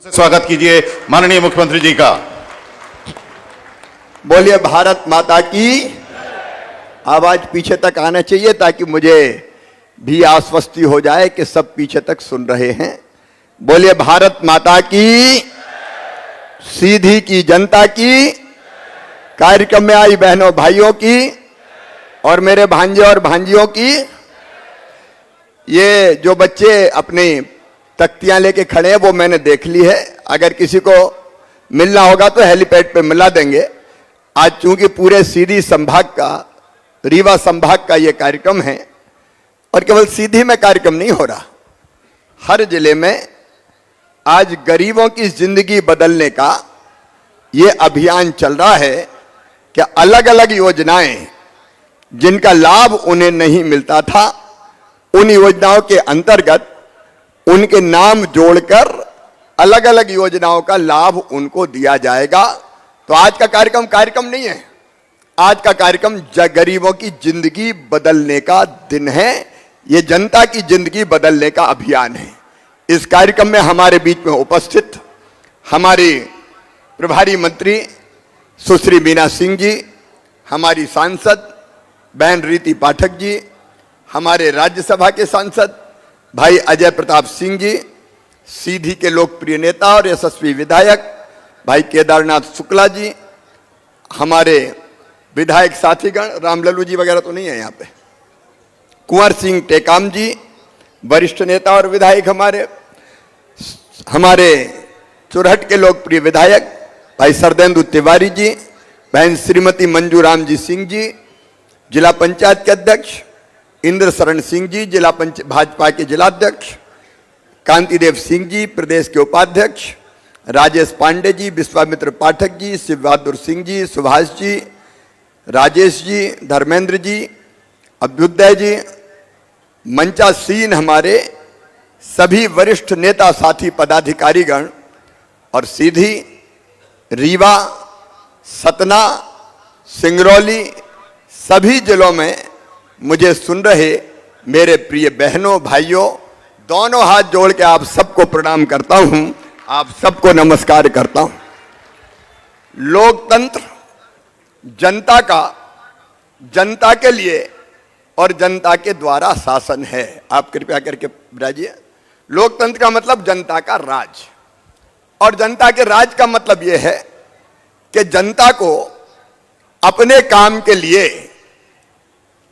स्वागत कीजिए माननीय मुख्यमंत्री जी का। बोलिए भारत माता की। आवाज पीछे तक आना चाहिए ताकि मुझे भी आश्वस्ति हो जाए कि सब पीछे तक सुन रहे हैं। बोलिए भारत माता की, सीधी की जनता की, कार्यक्रम में आई बहनों भाइयों की और मेरे भांजे और भांजियों की। ये जो बच्चे अपनी तख्तियां लेके खड़े हैं वो मैंने देख ली है। अगर किसी को मिलना होगा तो हेलीपैड पे मिला देंगे। आज चूंकि पूरे सीधी संभाग का, रीवा संभाग का ये कार्यक्रम है और केवल सीधी में कार्यक्रम नहीं हो रहा, हर जिले में आज गरीबों की जिंदगी बदलने का ये अभियान चल रहा है कि अलग अलग योजनाएं जिनका लाभ उन्हें नहीं मिलता था, उन योजनाओं के अंतर्गत उनके नाम जोड़कर अलग अलग योजनाओं का लाभ उनको दिया जाएगा। तो आज का कार्यक्रम नहीं है, आज का कार्यक्रम गरीबों की जिंदगी बदलने का दिन है। ये जनता की जिंदगी बदलने का अभियान है। इस कार्यक्रम में हमारे बीच में उपस्थित हमारी प्रभारी मंत्री सुश्री मीना सिंह जी, हमारी सांसद बहन रीति पाठक जी, हमारे राज्यसभा के सांसद भाई अजय प्रताप सिंह जी, सीधी के लोकप्रिय नेता और यशस्वी विधायक भाई केदारनाथ शुक्ला जी, हमारे विधायक साथीगण रामलल्लू जी वगैरह तो नहीं है यहाँ पे, कुंवर सिंह टेकाम जी वरिष्ठ नेता और विधायक, हमारे चुरहट के लोकप्रिय विधायक भाई सरदेंदु तिवारी जी, बहन श्रीमती मंजू राम जी सिंह जी, जिला पंचायत के अध्यक्ष इंद्र शरण सिंह जी, जिला भाजपा के जिलाध्यक्ष कांतिदेव सिंह जी, प्रदेश के उपाध्यक्ष राजेश पांडे जी, विश्वामित्र पाठक जी, शिव बहादुर सिंह जी, सुभाष जी, राजेश जी, धर्मेंद्र जी, अभ्युदय जी, मंचासीन हमारे सभी वरिष्ठ नेता साथी पदाधिकारीगण और सीधी, रीवा, सतना, सिंगरौली सभी जिलों में मुझे सुन रहे मेरे प्रिय बहनों भाइयों, दोनों हाथ जोड़ के आप सबको प्रणाम करता हूं, आप सबको नमस्कार करता हूं। लोकतंत्र जनता का, जनता के लिए और जनता के द्वारा शासन है। आप कृपया करके बुझाइए। लोकतंत्र का मतलब जनता का राज, और जनता के राज का मतलब यह है कि जनता को अपने काम के लिए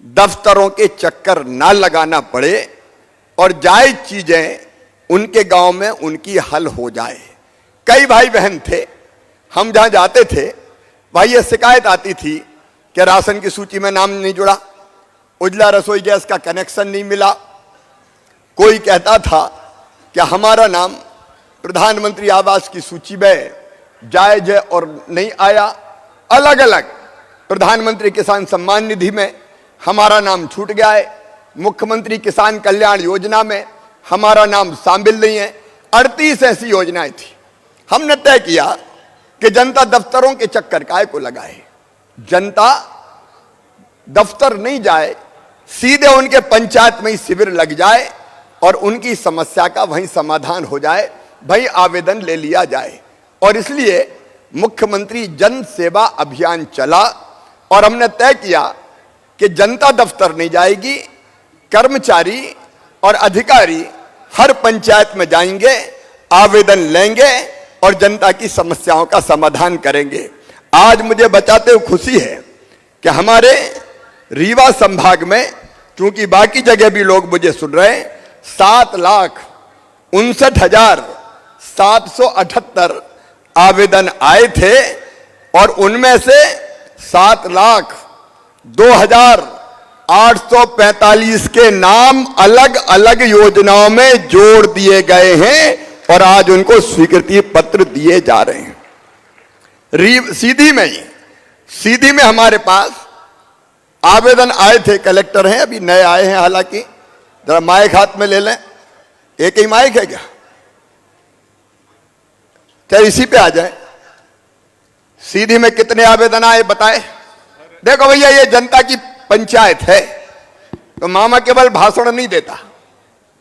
दफ्तरों के चक्कर ना लगाना पड़े और जायज चीजें उनके गांव में उनकी हल हो जाए। कई भाई बहन थे, हम जहां जाते थे भाई ये शिकायत आती थी कि राशन की सूची में नाम नहीं जुड़ा, उजला रसोई गैस का कनेक्शन नहीं मिला, कोई कहता था कि हमारा नाम प्रधानमंत्री आवास की सूची में जायज है और नहीं आया, अलग अलग प्रधानमंत्री किसान सम्मान निधि में हमारा नाम छूट गया है, मुख्यमंत्री किसान कल्याण योजना में हमारा नाम शामिल नहीं है। 38 ऐसी योजनाएं थी। हमने तय किया कि जनता दफ्तरों के चक्कर काहे को लगाए, जनता दफ्तर नहीं जाए, सीधे उनके पंचायत में ही शिविर लग जाए और उनकी समस्या का वहीं समाधान हो जाए, वहीं आवेदन ले लिया जाए। और इसलिए मुख्यमंत्री जन सेवा अभियान चला और हमने तय किया कि जनता दफ्तर नहीं जाएगी, कर्मचारी और अधिकारी हर पंचायत में जाएंगे, आवेदन लेंगे और जनता की समस्याओं का समाधान करेंगे। आज मुझे बताते हुए खुशी है कि हमारे रीवा संभाग में, क्योंकि बाकी जगह भी लोग मुझे सुन रहे हैं, 7,59,778 आवेदन आए थे और उनमें से 7,02,845 के नाम अलग अलग योजनाओं में जोड़ दिए गए हैं और आज उनको स्वीकृति पत्र दिए जा रहे हैं। सीधी में हमारे पास आवेदन आए थे, कलेक्टर हैं अभी नए आए हैं, हालांकि जरा माइक हाथ में ले लें, एक ही माइक है क्या, चाहे इसी पे आ जाए। सीधी में कितने आवेदन आए बताएं। देखो भैया, ये जनता की पंचायत है तो मामा केवल भाषण नहीं देता,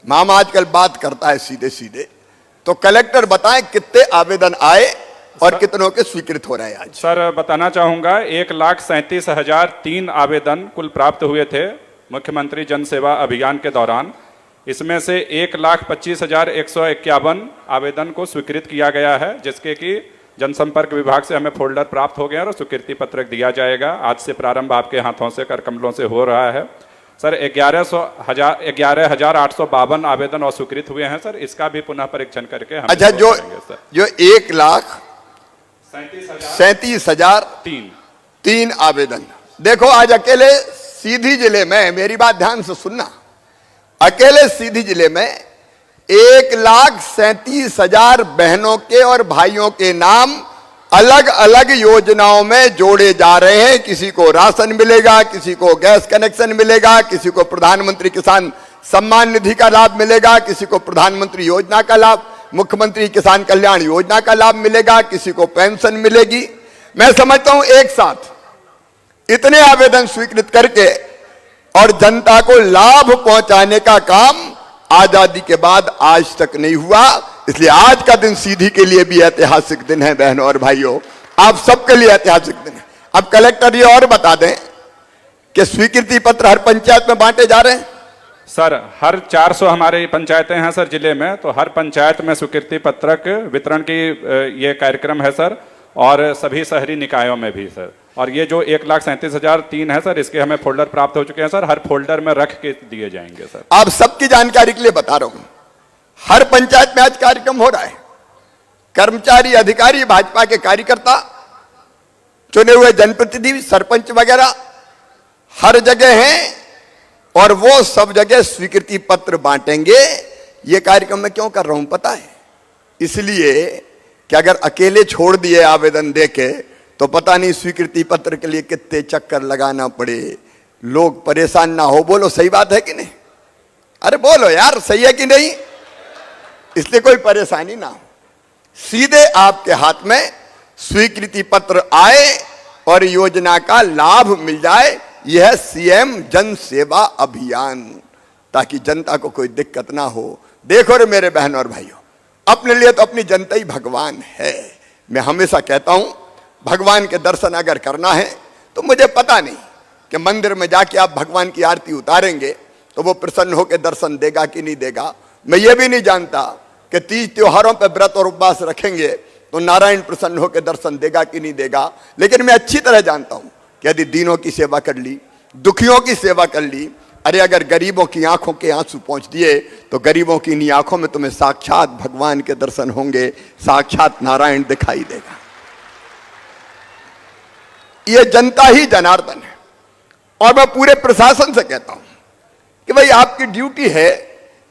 मामा आजकल बात करता है सीधे सीधे। तो कलेक्टर बताएं कितने आवेदन आए और कितनों के स्वीकृत हो रहे हैं आज। सर बताना चाहूंगा 1,37,003 आवेदन कुल प्राप्त हुए थे मुख्यमंत्री जन सेवा अभियान के दौरान। इसमें से 1,25,151 आवेदन को स्वीकृत किया गया है, जिसके कि जनसंपर्क विभाग से हमें फोल्डर प्राप्त हो गया और स्वीकृति पत्रक दिया जाएगा। आज से प्रारंभ आपके हाथों से कर कमलों से हो रहा है। सर 11,852 आवेदन और स्वीकृत हुए हैं सर, इसका भी पुनः परीक्षण करके हम अच्छा, जो 1,37,003 आवेदन, देखो आज अकेले सीधी जिले में, मेरी बात ध्यान से सुनना, अकेले सीधी जिले में 1,37,000 बहनों के और भाइयों के नाम अलग अलग योजनाओं में जोड़े जा रहे हैं। किसी को राशन मिलेगा, किसी को गैस कनेक्शन मिलेगा, किसी को प्रधानमंत्री किसान सम्मान निधि का लाभ मिलेगा, किसी को प्रधानमंत्री योजना का लाभ, मुख्यमंत्री किसान कल्याण योजना का लाभ मिलेगा, किसी को पेंशन मिलेगी। मैं समझता हूं एक साथ इतने आवेदन स्वीकृत करके और जनता को लाभ पहुंचाने का काम आजादी के बाद आज तक नहीं हुआ। इसलिए आज का दिन सीधी के लिए भी ऐतिहासिक दिन है बहनों और भाइयों, आप सबके लिए ऐतिहासिक दिन है। अब कलेक्टर ये और बता दें कि स्वीकृति पत्र हर पंचायत में बांटे जा रहे हैं। सर हर 400 हमारी पंचायतें हैं सर जिले में, तो हर पंचायत में स्वीकृति पत्रक वितरण की ये कार्यक्रम है सर, और सभी शहरी निकायों में भी सर। और ये जो 1,37,003 है सर, इसके हमें फोल्डर प्राप्त हो चुके हैं सर, हर फोल्डर में रख के दिए जाएंगे सर। आप सबकी जानकारी के लिए बता रहा हूं, हर पंचायत में आज कार्यक्रम हो रहा है। कर्मचारी, अधिकारी, भाजपा के कार्यकर्ता, चुने हुए जनप्रतिनिधि, सरपंच वगैरह हर जगह हैं और वो सब जगह स्वीकृति पत्र बांटेंगे। ये कार्यक्रम मैं क्यों कर रहा हूं पता है? इसलिए कि अगर अकेले छोड़ दिए आवेदन देके तो पता नहीं स्वीकृति पत्र के लिए कितने चक्कर लगाना पड़े, लोग परेशान ना हो। बोलो सही बात है कि नहीं? अरे बोलो यार, सही है कि नहीं? इसलिए कोई परेशानी ना हो, सीधे आपके हाथ में स्वीकृति पत्र आए और योजना का लाभ मिल जाए। यह है सीएम जन सेवा अभियान, ताकि जनता को कोई दिक्कत ना हो। देखो रे मेरे बहन और भाइयों, अपने लिए तो अपनी जनता ही भगवान है। मैं हमेशा कहता हूं, भगवान के दर्शन अगर करना है तो मुझे पता नहीं कि मंदिर में जाके आप भगवान की आरती उतारेंगे तो वो प्रसन्न होकर दर्शन देगा कि नहीं देगा। मैं ये भी नहीं जानता कि 30 त्योहारों पर व्रत और उपवास रखेंगे तो नारायण प्रसन्न होकर दर्शन देगा कि नहीं देगा। लेकिन मैं अच्छी तरह जानता हूं कि यदि दीनों की सेवा कर ली, दुखियों की सेवा कर ली, अरे अगर गरीबों की आंखों के आंसू पहुंच दिए तो गरीबों की इन्हीं आंखों में तुम्हें साक्षात भगवान के दर्शन होंगे, साक्षात नारायण दिखाई देगा। ये जनता ही जनार्दन है। और मैं पूरे प्रशासन से कहता हूं कि भाई आपकी ड्यूटी है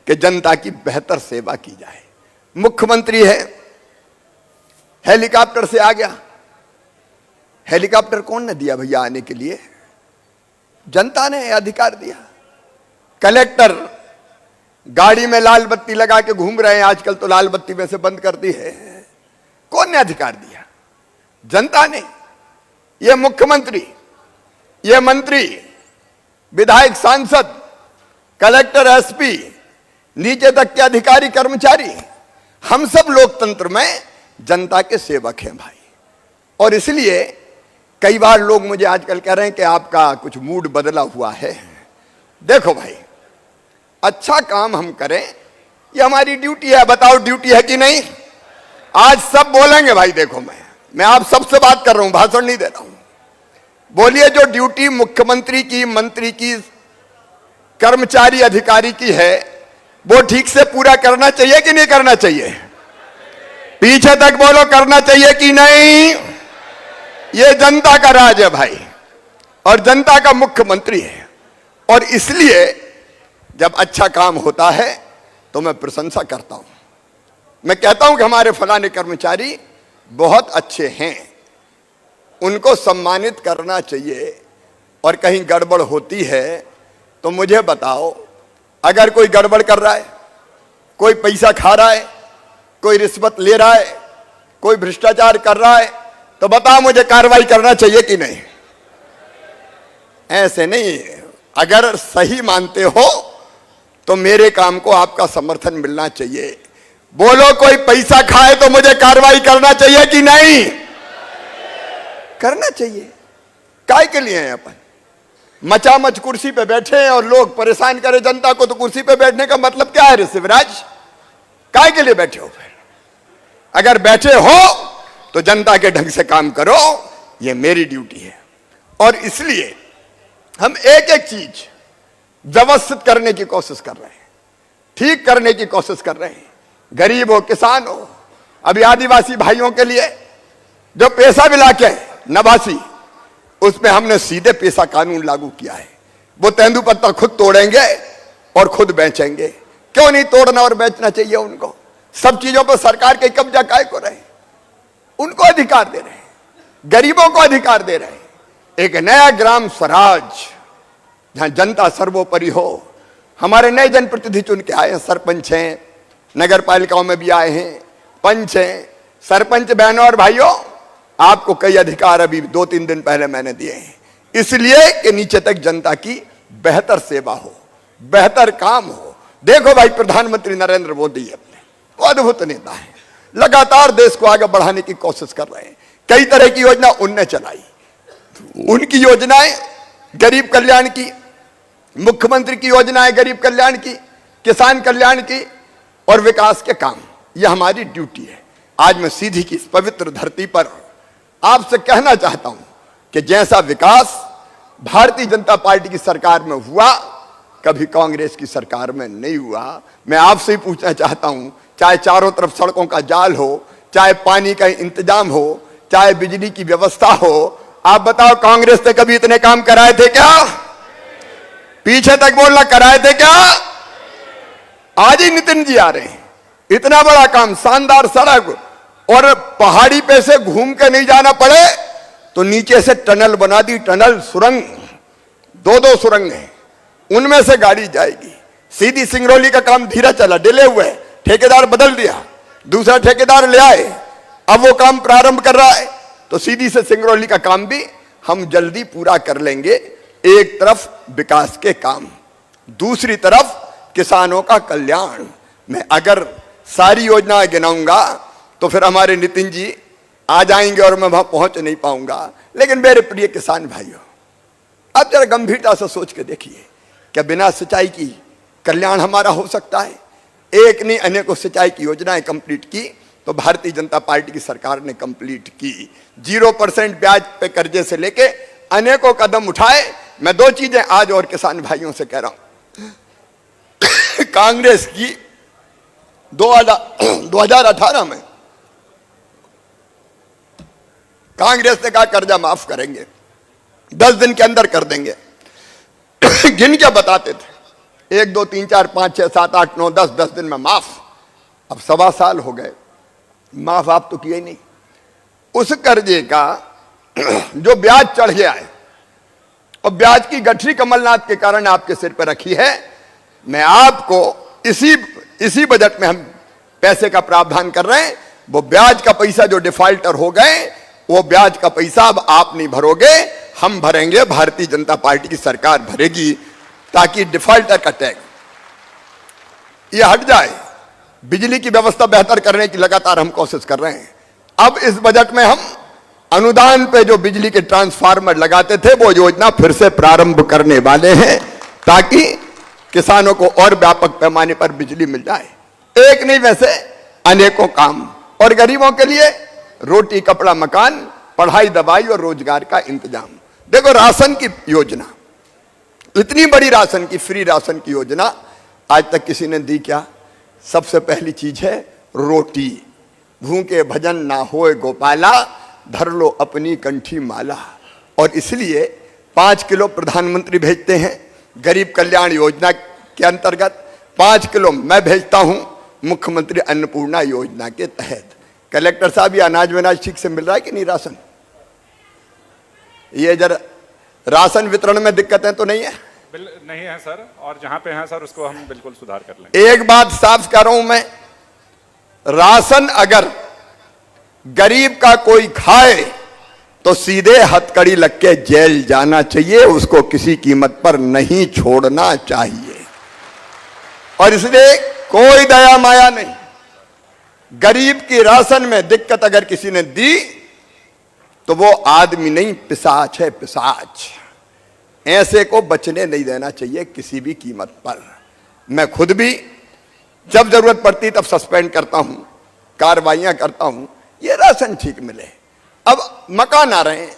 कि जनता की बेहतर सेवा की जाए। मुख्यमंत्री है, हेलीकॉप्टर से आ गया। हेलीकॉप्टर कौन ने दिया भैया आने के लिए? जनता ने अधिकार दिया। कलेक्टर गाड़ी में लाल बत्ती लगा के घूम रहे हैं, आजकल तो लाल बत्ती में से बंद कर दी है। कौन ने अधिकार दिया? जनता ने। ये मुख्यमंत्री, ये मंत्री, विधायक, सांसद, कलेक्टर, एसपी, नीचे तक के अधिकारी, कर्मचारी, हम सब लोकतंत्र में जनता के सेवक हैं भाई। और इसलिए कई बार लोग मुझे आजकल कह रहे हैं कि आपका कुछ मूड बदला हुआ है। देखो भाई, अच्छा काम हम करें, ये हमारी ड्यूटी है। बताओ ड्यूटी है कि नहीं? आज सब बोलेंगे भाई। देखो मैं आप सबसे बात कर रहा हूं, भाषण नहीं दे रहा हूं। बोलिए, जो ड्यूटी मुख्यमंत्री की, मंत्री की, कर्मचारी, अधिकारी की है, वो ठीक से पूरा करना चाहिए कि नहीं करना चाहिए? पीछे तक बोलो, करना चाहिए कि नहीं? ये जनता का राज है भाई, और जनता का मुख्यमंत्री है। और इसलिए जब अच्छा काम होता है तो मैं प्रशंसा करता हूं। मैं कहता हूं कि हमारे फलाने कर्मचारी बहुत अच्छे हैं, उनको सम्मानित करना चाहिए। और कहीं गड़बड़ होती है तो मुझे बताओ। अगर कोई गड़बड़ कर रहा है, कोई पैसा खा रहा है, कोई रिश्वत ले रहा है, कोई भ्रष्टाचार कर रहा है, तो बताओ मुझे कार्रवाई करना चाहिए कि नहीं? ऐसे नहीं। अगर सही मानते हो तो मेरे काम को आपका समर्थन मिलना चाहिए। बोलो, कोई पैसा खाए तो मुझे कार्रवाई करना चाहिए कि नहीं? करना चाहिए। काय के लिए हैं अपन? मचामच कुर्सी पे बैठे हैं और लोग परेशान करें जनता को, तो कुर्सी पे बैठने का मतलब क्या है रे शिवराज? काय के लिए बैठे हो? फिर अगर बैठे हो तो जनता के ढंग से काम करो, ये मेरी ड्यूटी है। और इसलिए हम एक एक चीज व्यवस्थित करने की कोशिश कर रहे हैं, ठीक करने की कोशिश कर रहे हैं। गरीब हो, किसान हो, अभी आदिवासी भाइयों के लिए जो पैसा मिला के नवासी, उसमें हमने सीधे पैसा कानून लागू किया है। वो तेंदुपत्ता खुद तोड़ेंगे और खुद बेचेंगे। क्यों नहीं तोड़ना और बेचना चाहिए उनको? सब चीजों पर सरकार के कब्जा काय को रहे? उनको अधिकार दे रहे हैं, गरीबों को अधिकार दे रहे हैं। एक नया ग्राम स्वराज जहां जनता सर्वोपरि हो। हमारे नए जनप्रतिनिधि चुन के आए हैं, सरपंच हैं, नगर पालिकाओं में भी आए हैं, पंच हैं। सरपंच बहनों और भाइयों, आपको कई अधिकार अभी 2-3 दिन पहले मैंने दिए हैं, इसलिए कि नीचे तक जनता की बेहतर सेवा हो, बेहतर काम हो। देखो भाई, प्रधानमंत्री नरेंद्र मोदी अपने वो अद्भुत नेता है, लगातार देश को आगे बढ़ाने की कोशिश कर रहे हैं। कई तरह की योजना उनने चलाई। उनकी योजनाएं गरीब कल्याण की, मुख्यमंत्री की योजनाएं गरीब कल्याण की, किसान कल्याण की और विकास के काम, यह हमारी ड्यूटी है। आज मैं सीधी की इस पवित्र धरती पर आपसे कहना चाहता हूं कि जैसा विकास भारतीय जनता पार्टी की सरकार में हुआ, कभी कांग्रेस की सरकार में नहीं हुआ। मैं आपसे ही पूछना चाहता हूं, चाहे चारों तरफ सड़कों का जाल हो, चाहे पानी का इंतजाम हो, चाहे बिजली की व्यवस्था हो, आप बताओ कांग्रेस ने कभी इतने काम कराए थे क्या? पीछे तक बोलना, कराए थे क्या? आज ही नितिन जी आ रहे हैं, इतना बड़ा काम, शानदार सड़क, और पहाड़ी पे से घूम के नहीं जाना पड़े तो नीचे से टनल बना दी, टनल, सुरंग, 2-2 सुरंग हैं, उनमें से गाड़ी जाएगी। सीधी सिंगरौली का काम धीरे चला, डिले हुए, ठेकेदार बदल दिया, दूसरा ठेकेदार ले आए, अब वो काम प्रारंभ कर रहा है। तो सीधी से सिंगरौली का काम भी हम जल्दी पूरा कर लेंगे। एक तरफ विकास के काम, दूसरी तरफ किसानों का कल्याण। मैं अगर सारी योजनाएं गिनाऊंगा तो फिर हमारे नितिन जी आ जाएंगे और मैं वहां पहुंच नहीं पाऊंगा। लेकिन मेरे प्रिय किसान भाइयों, अब जरा गंभीरता से सोच के देखिए, क्या बिना सिंचाई की कल्याण हमारा हो सकता है? एक नहीं, अनेकों सिंचाई की योजनाएं कंप्लीट की तो भारतीय जनता पार्टी की सरकार ने कंप्लीट की। 0% ब्याज पे कर्जे से लेके अनेकों कदम उठाए। मैं 2 चीजें आज और किसान भाइयों से कह रहा हूं। कांग्रेस की 2018 में कांग्रेस ने कहा कर्जा माफ करेंगे, 10 दिन के अंदर कर देंगे। गिन के बताते थे, 1, 2, 3, 4, 5, 6, 7, 8, 9, 10 दिन में माफ। अब 1.25 साल हो गए, माफ आप तो किए ही नहीं। उस कर्जे का जो ब्याज चढ़ गया है, और ब्याज की गठरी कमलनाथ के कारण आपके सिर पर रखी है, मैं आपको इसी बजट में हम पैसे का प्रावधान कर रहे हैं। वो ब्याज का पैसा जो डिफॉल्टर हो गए, वो ब्याज का पैसा अब आप नहीं भरोगे, हम भरेंगे, भारतीय जनता पार्टी की सरकार भरेगी, ताकि डिफॉल्टर का टैग ये हट जाए। बिजली की व्यवस्था बेहतर करने की लगातार हम कोशिश कर रहे हैं। अब इस बजट में हम अनुदान पे जो बिजली के ट्रांसफार्मर लगाते थे, वो योजना फिर से प्रारंभ करने वाले हैं, ताकि किसानों को और व्यापक पैमाने पर बिजली मिल जाए। एक नहीं, वैसे अनेकों काम, और गरीबों के लिए रोटी, कपड़ा, मकान, पढ़ाई, दवाई और रोजगार का इंतजाम। देखो, राशन की योजना, इतनी बड़ी राशन की, फ्री राशन की योजना आज तक किसी ने दी क्या? सबसे पहली चीज है रोटी। भूखे भजन ना होए गोपाला, धर लो अपनी कंठी माला। और इसलिए 5 किलो प्रधानमंत्री भेजते हैं गरीब कल्याण योजना के अंतर्गत, 5 किलो मैं भेजता हूं मुख्यमंत्री अन्नपूर्णा योजना के तहत। कलेक्टर साहब, ये अनाज वनाज ठीक से मिल रहा है कि नहीं? राशन, ये जरा राशन वितरण में दिक्कतें तो नहीं है? नहीं है सर, और जहां पे है सर उसको हम बिल्कुल सुधार कर लेंगे। एक बात साफ कह रहा हूं मैं, राशन अगर गरीब का कोई खाए तो सीधे हथकड़ी लग के जेल जाना चाहिए, उसको किसी कीमत पर नहीं छोड़ना चाहिए। और इसलिए कोई दया माया नहीं, गरीब की राशन में दिक्कत अगर किसी ने दी तो वो आदमी नहीं, पिशाच है, पिशाच। ऐसे को बचने नहीं देना चाहिए किसी भी कीमत पर। मैं खुद भी जब जरूरत पड़ती तब सस्पेंड करता हूं, कार्रवाइयां करता हूं, ये राशन ठीक मिले। अब मकान आ रहे हैं,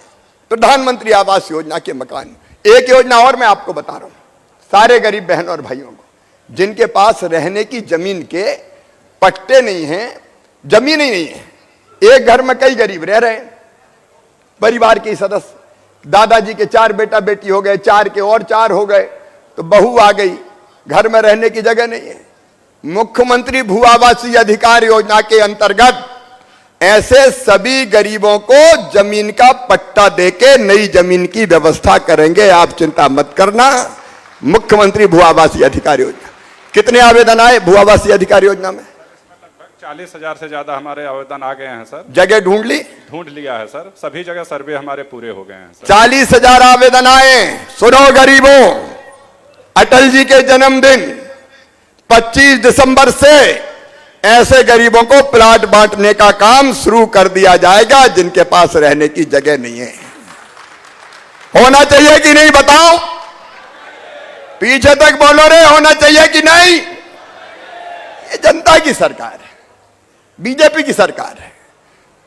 प्रधानमंत्री आवास योजना के मकान। एक योजना और मैं आपको बता रहा हूं, सारे गरीब बहनों और भाइयों को जिनके पास रहने की जमीन के पट्टे नहीं हैं, जमीन ही नहीं है, एक घर में कई गरीब रह रहे हैं, परिवार के सदस्य, दादाजी के 4 बेटा बेटी हो गए, 4 के और 4 हो गए, तो बहू आ गई, घर में रहने की जगह नहीं है। मुख्यमंत्री भू आवासीय अधिकार योजना के अंतर्गत ऐसे सभी गरीबों को जमीन का पट्टा देके नई जमीन की व्यवस्था करेंगे, आप चिंता मत करना। मुख्यमंत्री भू आवासीय अधिकार योजना। कितने आवेदन आए भू आवासीय अधिकार योजना में? 40,000 से ज्यादा हमारे आवेदन आ गए हैं सर। जगह ढूंढ ली? ढूंढ लिया है सर, सभी जगह सर्वे हमारे पूरे हो गए हैं सर। 40,000 आवेदन आए। सुनो गरीबों, अटल जी के जन्मदिन 25 दिसंबर से ऐसे गरीबों को प्लाट बांटने का काम शुरू कर दिया जाएगा जिनके पास रहने की जगह नहीं है। होना चाहिए कि नहीं बताओ? पीछे तक बोलो रे, होना चाहिए कि नहीं? ये जनता की सरकार है, बीजेपी की सरकार है।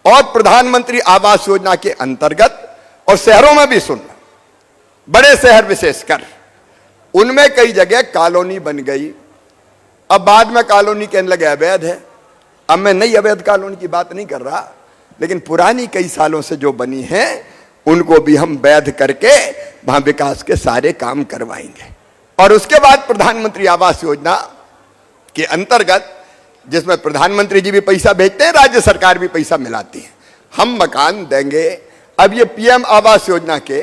और प्रधानमंत्री आवास योजना के अंतर्गत, और शहरों में भी सुन, बड़े शहर विशेषकर, उनमें कई जगह कॉलोनी बन गई। अब बाद में कॉलोनी कहने लगे अवैध है। अब मैं नई अवैध कॉलोनी की बात नहीं कर रहा, लेकिन पुरानी कई सालों से जो बनी है उनको भी हम वैध करके वहां विकास के सारे काम करवाएंगे। और उसके बाद प्रधानमंत्री आवास योजना के अंतर्गत, जिसमें प्रधानमंत्री जी भी पैसा भेजते हैं, राज्य सरकार भी पैसा मिलाती है, हम मकान देंगे। अब ये पीएम आवास योजना के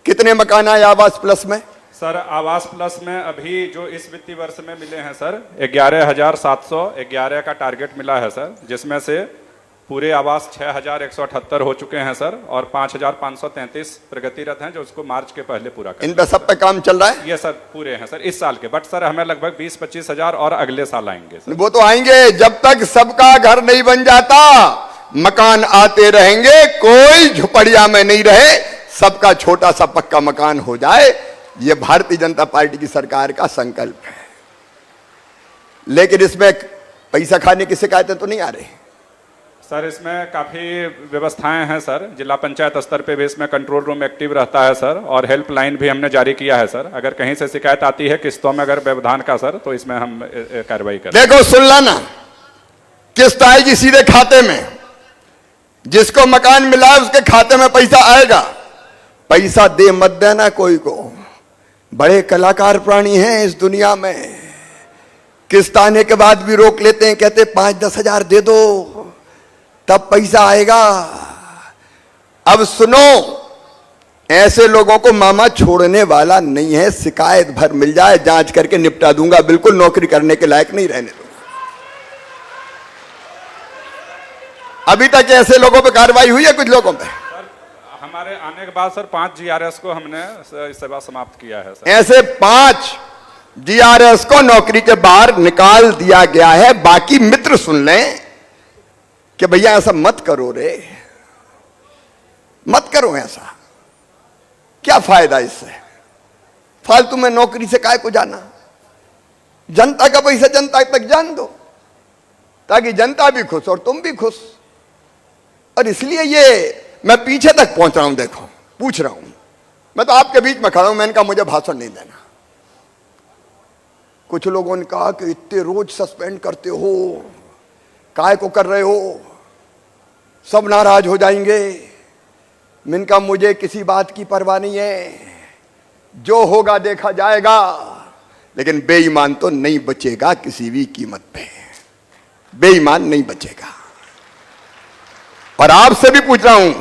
कितने मकान आए आवास प्लस में? सर आवास प्लस में अभी जो इस वित्तीय वर्ष में मिले हैं सर 11,711 का टारगेट मिला है सर, जिसमें से पूरे आवास 6,178 हो चुके हैं सर, और 5,533 प्रगतिरत हैं जो उसको मार्च के पहले पूरा कर। इन पे सब पे काम चल रहा है? ये सर पूरे हैं सर इस साल के, बट सर हमें लगभग 20-25 हजार और अगले साल आएंगे सर। वो तो आएंगे, जब तक सबका घर नहीं बन जाता मकान आते रहेंगे, कोई झुपड़िया में नहीं रहे, सबका छोटा सा पक्का मकान हो जाए। ये भारतीय जनता पार्टी की सरकार का संकल्प है। लेकिन इसमें पैसा खाने की शिकायतें तो नहीं आ रही सर। इसमें काफी व्यवस्थाएं हैं सर, जिला पंचायत स्तर पे भी इसमें कंट्रोल रूम एक्टिव रहता है सर, और हेल्पलाइन भी हमने जारी किया है सर। अगर कहीं से शिकायत आती है किस्तों में अगर व्यवधान का सर, तो इसमें हम कार्रवाई करें। देखो सुन लाना, किस्त आएगी सीधे खाते में, जिसको मकान मिला है उसके खाते में पैसा आएगा। पैसा दे मत देना कोई को, बड़े कलाकार प्राणी हैं इस दुनिया में। किस्त आने के बाद भी रोक लेते हैं, कहते 5-10 हजार दे दो तब पैसा आएगा। अब सुनो, ऐसे लोगों को मामा छोड़ने वाला नहीं है। शिकायत भर मिल जाए जांच करके निपटा दूंगा, बिल्कुल नौकरी करने के लायक नहीं रहने दूंगा। अभी तक ऐसे लोगों पे कार्रवाई हुई है? कुछ लोगों पे हमारे आने के बाद सर 5 GRS को हमने सेवा समाप्त किया है सर। ऐसे 5 GRS को नौकरी के बाहर निकाल दिया गया है। बाकी मित्र सुन लें कि भैया ऐसा मत करो रे, मत करो ऐसा, क्या फायदा इससे? फालतू में नौकरी से काय को जाना? जनता का पैसा जनता तक जान दो, ताकि जनता भी खुश और तुम भी खुश। और इसलिए ये मैं पीछे तक पहुंच रहा हूं। देखो, पूछ रहा हूं, मैं तो आपके बीच में खड़ा हूं। मैंने कहा मुझे भाषण नहीं देना। कुछ लोगों ने कहा कि इतने रोज सस्पेंड करते हो, काय को कर रहे हो, सब नाराज हो जाएंगे। मैंने कहा मुझे किसी बात की परवाह नहीं है, जो होगा देखा जाएगा, लेकिन बेईमान तो नहीं बचेगा किसी भी कीमत पे। बेईमान नहीं बचेगा। और आपसे भी पूछ रहा हूं,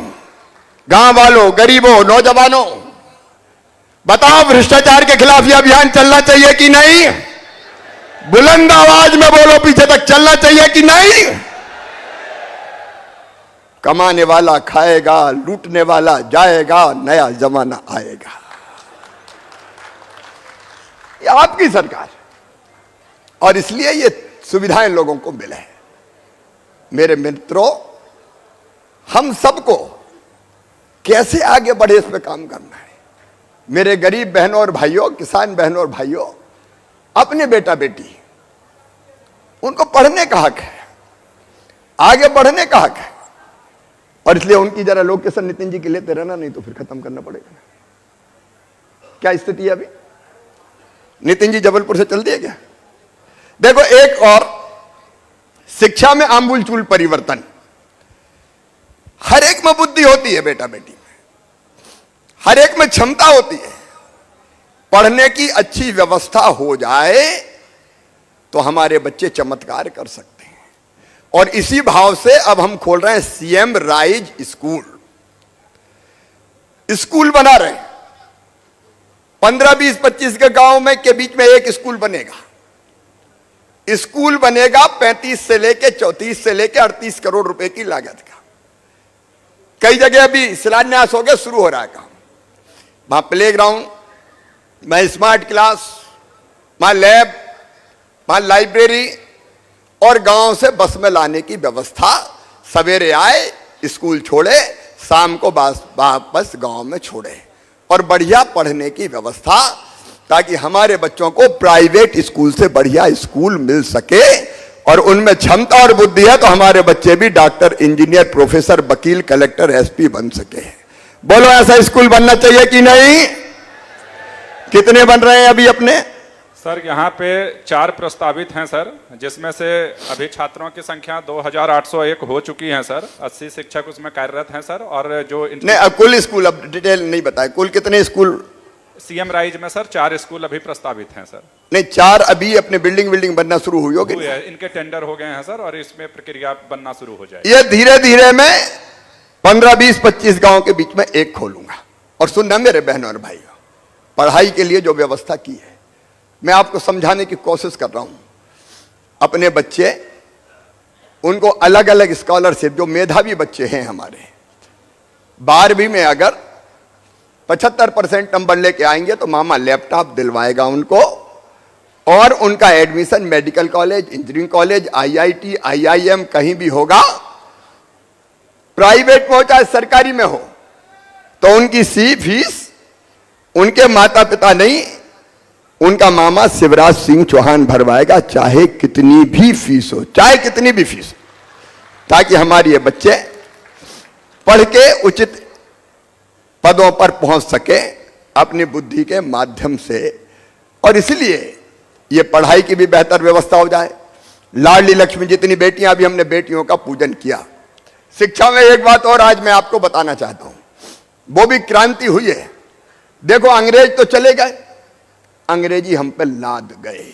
गांव वालों, गरीबों, नौजवानों, बताओ भ्रष्टाचार के खिलाफ यह अभियान चलना चाहिए कि नहीं? बुलंद आवाज में बोलो, पीछे तक चलना चाहिए कि नहीं? कमाने वाला खाएगा, लूटने वाला जाएगा, नया जमाना आएगा। ये आपकी सरकार, और इसलिए ये सुविधाएं लोगों को मिले। मेरे मित्रों, हम सबको कैसे आगे बढ़े इस पे काम करना है। मेरे गरीब बहनों और भाइयों, किसान बहनों और भाइयों, अपने बेटा बेटी उनको पढ़ने का हक है, आगे बढ़ने का हक है, और इसलिए उनकी जरा लोकेशन नितिन जी के लेते रहना, नहीं तो फिर खत्म करना पड़ेगा। क्या स्थिति है अभी? नितिन जी जबलपुर से चल दिए क्या? देखो, एक और शिक्षा में आमूल चूल परिवर्तन। हर एक में बुद्धि होती है बेटा बेटी में, हर एक में क्षमता होती है। पढ़ने की अच्छी व्यवस्था हो जाए तो हमारे बच्चे चमत्कार कर सकते हैं। और इसी भाव से अब हम खोल रहे हैं सीएम राइज स्कूल। स्कूल बना रहे हैं 15, 20, 25 के गांव में के बीच में एक स्कूल बनेगा। स्कूल बनेगा 35 से लेके 34 से लेके 38 करोड़ रुपए की लागत का। कई जगह अभी शिलान्यास हो गया, शुरू हो रहा है काम। वहां प्लेग्राउंड, वहां स्मार्ट क्लास, वहां लैब, वहां लाइब्रेरी, और गांव से बस में लाने की व्यवस्था। सवेरे आए, स्कूल छोड़े, शाम को वापस गांव में छोड़े, और बढ़िया पढ़ने की व्यवस्था, ताकि हमारे बच्चों को प्राइवेट स्कूल से बढ़िया स्कूल मिल सके। और उनमें क्षमता और बुद्धि है तो हमारे बच्चे भी डॉक्टर, इंजीनियर, प्रोफेसर, वकील, कलेक्टर, एसपी बन सके। बोलो, ऐसा स्कूल बनना चाहिए कि नहीं? कितने बन रहे हैं अभी अपने? सर, यहाँ पे 4 प्रस्तावित हैं सर, जिसमें से अभी छात्रों की संख्या 2801 हो चुकी है सर। 80 शिक्षक उसमें कार्यरत हैं सर। और जो नहीं, अब कुल स्कूल, अब डिटेल नहीं बताए, कुल कितने स्कूल? सीएम राइज में सर 4 स्कूल अभी प्रस्तावित हैं सर। नहीं, 4 अभी अपने बिल्डिंग बनना शुरू हुई होगी। इनके टेंडर हो गए हैं सर, और इसमें प्रक्रिया बनना शुरू हो जाएगी। ये धीरे धीरे मैं 15, 20, 25 गांव के बीच में एक खोलूंगा। और सुनना मेरे बहनों और भाइयों, पढ़ाई के लिए जो व्यवस्था की है, मैं आपको समझाने की कोशिश कर रहा हूं। अपने बच्चे, उनको अलग अलग स्कॉलरशिप, जो मेधावी बच्चे हैं हमारे, 12वीं में अगर 75% नंबर लेके आएंगे तो मामा लैपटॉप दिलवाएगा उनको, और उनका admission medical college, engineering college, IIT, IIM कहीं भी होगा, प्राइवेट में हो चाहे सरकारी में हो, तो उनकी फीस उनके माता पिता नहीं, उनका मामा शिवराज सिंह चौहान भरवाएगा, चाहे कितनी भी फीस हो, चाहे कितनी भी फीस, ताकि हमारे ये बच्चे पढ़ के उचित पदों पर पहुंच सके अपनी बुद्धि के माध्यम से। और इसलिए ये पढ़ाई की भी बेहतर व्यवस्था हो जाए। लाडली लक्ष्मी, जितनी बेटियां, अभी हमने बेटियों का पूजन किया। शिक्षा में एक बात और आज मैं आपको बताना चाहता हूं, वो भी क्रांति हुई है। देखो, अंग्रेज तो चले गए, अंग्रेजी हम पे लाद गए।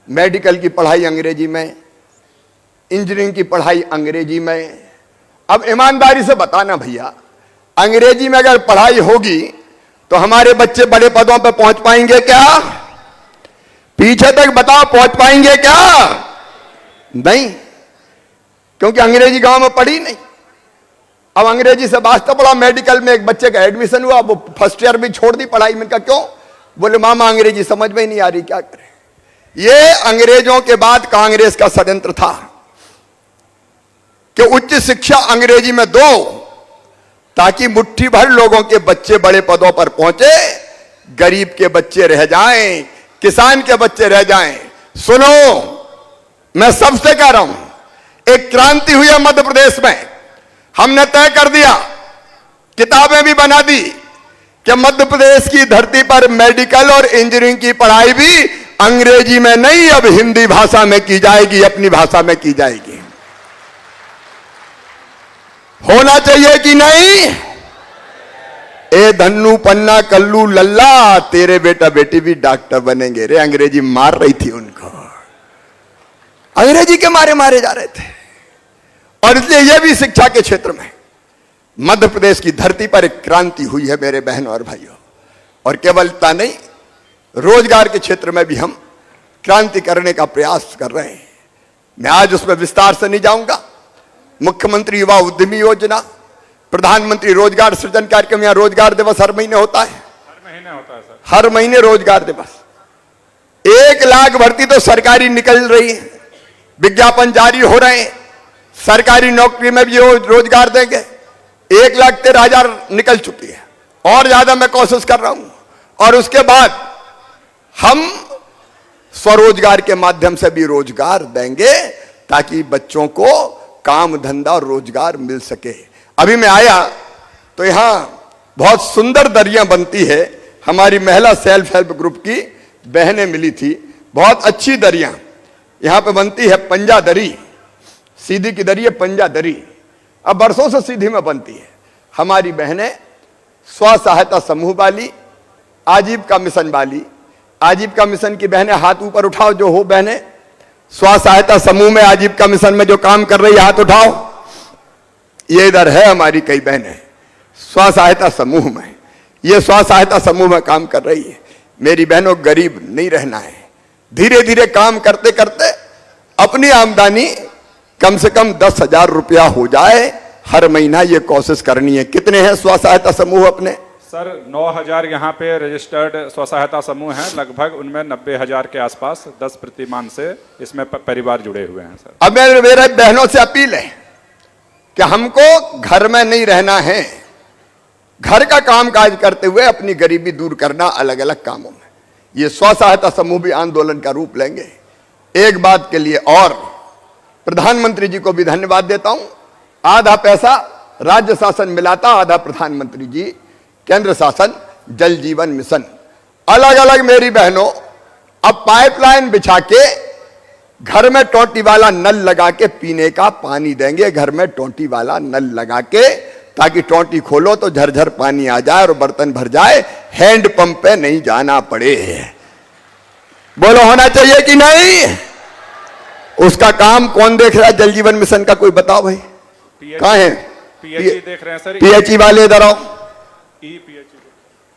मेडिकल की पढ़ाई अंग्रेजी में, इंजीनियरिंग की पढ़ाई अंग्रेजी में। अब ईमानदारी से बताना भैया, अंग्रेजी में अगर पढ़ाई होगी तो हमारे बच्चे बड़े पदों पर पहुंच पाएंगे क्या? पीछे तक बताओ, पहुंच पाएंगे क्या? नहीं, क्योंकि अंग्रेजी गांव में पढ़ी नहीं। अब अंग्रेजी से वास्ता पड़ा, मेडिकल में एक बच्चे का एडमिशन हुआ, वो फर्स्ट ईयर भी छोड़ दी पढ़ाई। मैंने कहा क्यों? बोले मामा अंग्रेजी समझ में ही नहीं आ रही, क्या करें। ये अंग्रेजों के बाद कांग्रेस का षड्यंत्र था कि उच्च शिक्षा अंग्रेजी में दो, ताकि मुट्ठी भर लोगों के बच्चे बड़े पदों पर पहुंचे, गरीब के बच्चे रह जाएं, किसान के बच्चे रह जाएं। सुनो, मैं सबसे कह रहा हूं, एक क्रांति हुई है मध्य प्रदेश में। हमने तय कर दिया, किताबें भी बना दी कि मध्य प्रदेश की धरती पर मेडिकल और इंजीनियरिंग की पढ़ाई भी अंग्रेजी में नहीं, अब हिंदी भाषा में की जाएगी, अपनी भाषा में की जाएगी। होना चाहिए कि नहीं? ए धन्नू पन्ना कल्लू लल्ला, तेरे बेटा बेटी भी डॉक्टर बनेंगे रे। अंग्रेजी मार रही थी उनको, अंग्रेजी के मारे मारे जा रहे थे। और इसलिए यह भी शिक्षा के क्षेत्र में मध्य प्रदेश की धरती पर एक क्रांति हुई है मेरे बहनों और भाइयों। और केवल इतना नहीं, रोजगार के क्षेत्र में भी हम क्रांति करने का प्रयास कर रहे हैं। मैं आज उसमें विस्तार से नहीं जाऊंगा। मुख्यमंत्री युवा उद्यमी योजना, प्रधानमंत्री रोजगार सृजन कार्यक्रम, या रोजगार दिवस हर महीने होता है। हर महीने होता है सर, हर महीने रोजगार दिवस। 1 लाख भर्ती तो सरकारी निकल रही है, विज्ञापन जारी हो रहे हैं। सरकारी नौकरी में भी रोजगार देंगे। 1,13,000 निकल चुकी है, और ज्यादा मैं कोशिश कर रहा हूं। और उसके बाद हम स्वरोजगार के माध्यम से भी रोजगार देंगे, ताकि बच्चों को काम धंधा और रोजगार मिल सके। अभी मैं आया तो यहां बहुत सुंदर दरियां बनती है, हमारी महिला सेल्फ हेल्प ग्रुप की बहनें मिली थी, बहुत अच्छी दरियां यहां पे बनती है। पंजा दरी, सीधी की दरी है पंजा दरी, अब बरसों से सीधी में बनती है। हमारी बहनें स्व सहायता समूह वाली, आजीविका मिशन वाली, आजीविका मिशन की बहनें हाथ ऊपर उठाओ जो हो बहनें, स्व सहायता समूह में आजीविका मिशन में जो काम कर रही है हाथ उठाओ। ये इधर है हमारी कई बहनें स्व सहायता समूह में, ये स्व सहायता समूह में काम कर रही है। मेरी बहनों, गरीब नहीं रहना है। धीरे धीरे काम करते करते अपनी आमदनी कम से कम 10,000 रुपया हो जाए हर महीना, ये कोशिश करनी है। कितने हैं स्व सहायता समूह अपने? सर 9,000 यहाँ पे रजिस्टर्ड स्व सहायता समूह हैं, लगभग उनमें 90,000 के आसपास 10 प्रतिमान से इसमें परिवार जुड़े हुए हैं सर। अब मेरे बहनों से अपील है कि हमको घर में नहीं रहना है, घर का काम काज करते हुए अपनी गरीबी दूर करना अलग अलग कामों में। ये स्व सहायता समूह भी आंदोलन का रूप लेंगे। एक बात के लिए और प्रधानमंत्री जी को भी धन्यवाद देता हूं, आधा पैसा राज्य शासन मिलाता, आधा प्रधानमंत्री जी केंद्र शासन, जल जीवन मिशन। अलग अलग मेरी बहनों अब पाइपलाइन बिछा के घर में टोटी वाला नल लगा के पीने का पानी देंगे, घर में टोटी वाला नल लगा के, ताकि टोटी खोलो तो झरझर पानी आ जाए और बर्तन भर जाए, हैंड पंप पे नहीं जाना पड़े। बोलो होना चाहिए कि नहीं? उसका काम कौन देख रहा है? जल जीवन मिशन का कोई बताओ भाई, कहां है? पीएचई देख रहे हैं सर, पीएचई वाले इधर आओ,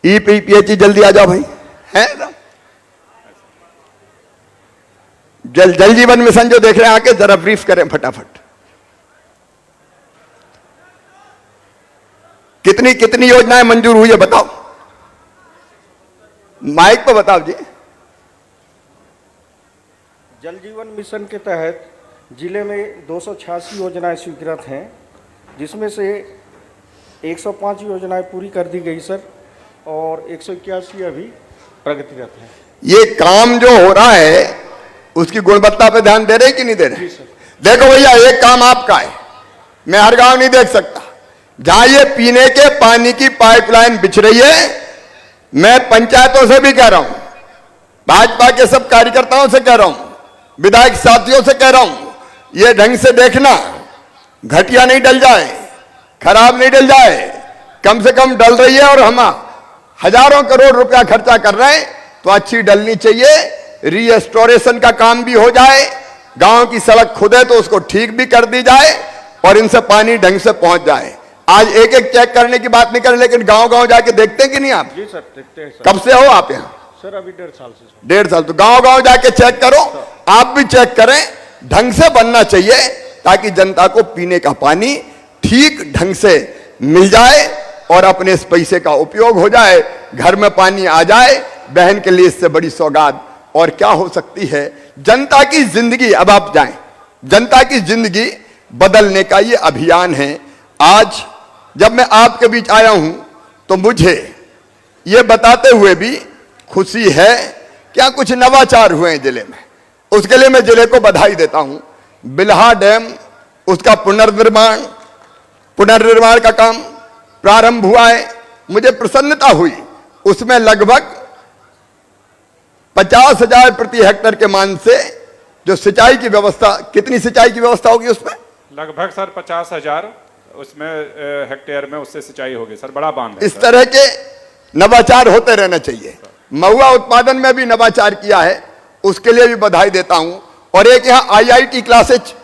पीएचई जल्दी आ जाओ भाई, है ना? जल जीवन मिशन जो देख रहे हैं आके जरा ब्रीफ करें फटाफट। कितनी कितनी योजनाएं मंजूर हुई है बताओ, माइक पे बताओ जी। जल जीवन मिशन के तहत जिले में 286 योजनाएं स्वीकृत हैं, जिसमें से 105 योजनाएं पूरी कर दी गई सर, और 181 अभी प्रगतिरत हैं। ये काम जो हो रहा है उसकी गुणवत्ता पे ध्यान दे रहे हैं कि नहीं दे रहे? देखो भैया, एक काम आपका है, मैं हर गांव नहीं देख सकता। जहां ये पीने के पानी की पाइपलाइन बिछ रही है, मैं पंचायतों से भी कह रहा हूं, भाजपा के सब कार्यकर्ताओं से कह रहा हूं, विधायक साथियों से कह रहा हूं, ये ढंग से देखना, घटिया नहीं डल जाए, खराब नहीं डल जाए, कम से कम डल रही है और हम हजारों करोड़ रुपया खर्चा कर रहे हैं तो अच्छी डलनी चाहिए। रीएस्टोरेशन का काम भी हो जाए, गांव की सड़क खुदे तो उसको ठीक भी कर दी जाए और इनसे पानी ढंग से पहुंच जाए। आज एक एक चेक करने की बात नहीं कर, लेकिन गांव गांव जाके देखते हैं कि नहीं आप? जी सर, देखते हैं सर। कब से हो आप यहाँ? सर अभी 1.5 साल से। 1.5 साल। तो गांव गांव जाके चेक करो, आप भी चेक करें, ढंग से बनना चाहिए ताकि जनता को पीने का पानी ठीक ढंग से मिल जाए और अपने इस पैसे का उपयोग हो जाए, घर में पानी आ जाए। बहन के लिए इससे बड़ी सौगात और क्या हो सकती है? जनता की जिंदगी, अब आप जाएं, जनता की जिंदगी बदलने का ये अभियान है। आज जब मैं आपके बीच आया हूं तो मुझे ये बताते हुए भी खुशी है क्या कुछ नवाचार हुए हैं जिले में, उसके लिए मैं जिले को बधाई देता हूं। बिल्हा डैम, उसका पुनर्निर्माण का काम प्रारंभ हुआ है, मुझे प्रसन्नता हुई। उसमें लगभग 50,000 प्रति हेक्टेयर के मान से जो सिंचाई की व्यवस्था, कितनी सिंचाई की व्यवस्था होगी उसमें? लगभग सर 50,000 उसमें हेक्टेयर में उससे सिंचाई होगी सर, बड़ा बांध है। इस तरह के नवाचार होते रहना चाहिए। महुआ उत्पादन में भी नवाचार किया है, उसके लिए भी बधाई देता हूं। और एक यहाँ आईआईटी क्लासेज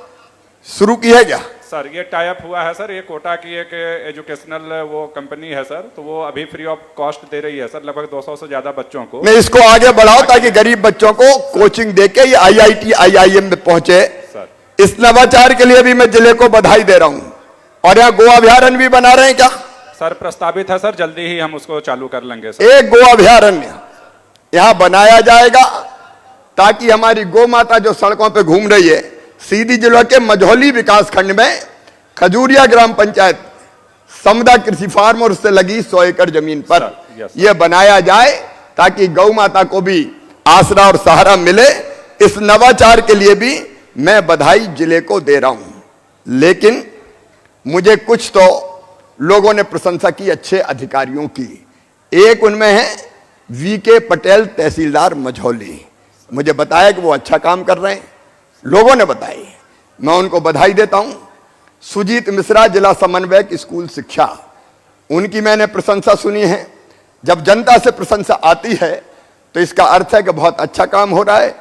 शुरू की है क्या सर? ये टाई अप हुआ है सर, ये कोटा की एक एजुकेशनल वो कंपनी है सर, तो वो अभी फ्री ऑफ कॉस्ट दे रही है सर लगभग 200 से ज्यादा बच्चों को। मैं इसको आगे बढ़ाओ ताकि गरीब बच्चों को कोचिंग देके ये आईआईटी आईआईएम में पहुंचे सर। इस नवाचार के लिए भी मैं जिले को बधाई दे रहा हूं। और यहाँ गो अभ्यारण्य भी बना रहे हैं क्या सर? प्रस्तावित है सर, जल्दी ही हम उसको चालू कर लेंगे सर। एक गो अभ्यारण्य यहाँ बनाया जाएगा ताकि हमारी गौ माता जो सड़कों पे घूम रही है, सीधी जिले के मझौली विकास खंड में खजूरिया ग्राम पंचायत समदा कृषि फार्म और उससे लगी 100 एकड़ जमीन पर यह बनाया जाए ताकि गौ माता को भी आसरा और सहारा मिले। इस नवाचार के लिए भी मैं बधाई जिले को दे रहा हूं। लेकिन मुझे कुछ तो लोगों ने प्रशंसा की अच्छे अधिकारियों की। एक उनमें है वीके पटेल तहसीलदार मझौली। मुझे बताया कि वो अच्छा काम कर रहे हैं, लोगों ने बताई, मैं उनको बधाई देता हूं। सुजीत मिश्रा जिला समन्वयक स्कूल शिक्षा, उनकी मैंने प्रशंसा सुनी है। जब जनता से प्रशंसा आती है तो इसका अर्थ है कि बहुत अच्छा काम हो रहा है।